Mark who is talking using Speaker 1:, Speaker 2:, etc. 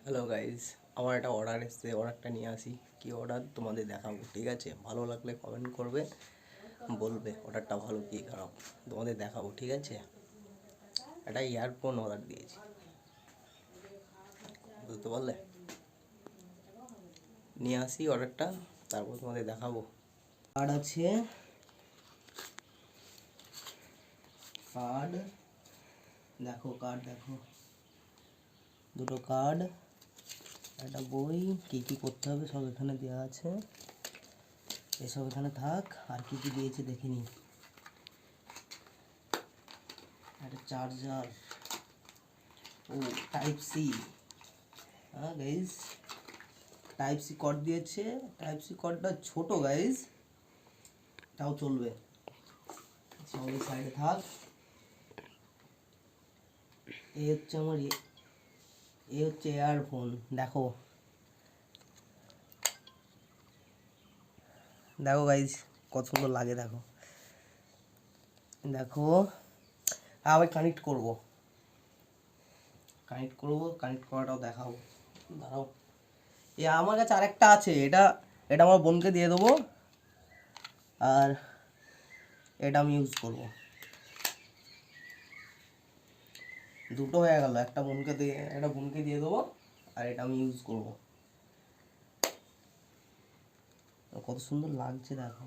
Speaker 1: Hello guys, আমার একটা order এসছে, অর্ডারটা নিয়ে আসি। কি অর্ডার তোমাদের দেখাবো, ঠিক আছে? ভালো লাগলে কমেন্ট করবে, বলবে অর্ডারটা ভালো কি খারাপ, তোমাদের দেখাবো, ঠিক আছে? একটা ইয়ারফোন অর্ডার দিয়েছি, বুঝতে পারলে? নিয়ে আসি অর্ডারটা, তারপর তোমাদের দেখাবো। কার্ড আছে, কার্ড দেখো, কার্ড দেখো, দুটো কার্ড, একটা বই, কী কী করতে হবে সব এখানে দেওয়া আছে। এসব এখানে থাক। আর কি কি দিয়েছে দেখিনি। একটা চার্জার, ও টাইপ সি, হ্যাঁ গাইজ, টাইপ সি কর্ড দিয়েছে। টাইপ সি কর্ডটা ছোট গাইজ, তাও চলবে। সব এই সাইডে থাক। এই হচ্ছে আমার এই হচ্ছে ইয়ারফোন, দেখো দেখো গাইজ, কত সুন্দর লাগে, দেখো দেখো। আবার কানেক্ট করব, কানেক্ট করাটাও দেখাবো, দাঁড়াও। আমার কাছে আরেকটা আছে, এটা এটা আমার বোনকে দিয়ে দেবো, আর এটা আমি ইউজ করব। দুটো হয়ে গেল, একটা বোনকে দিয়ে দেবো, আর এটা আমি ইউজ করব। কত সুন্দর লাগছে দেখো।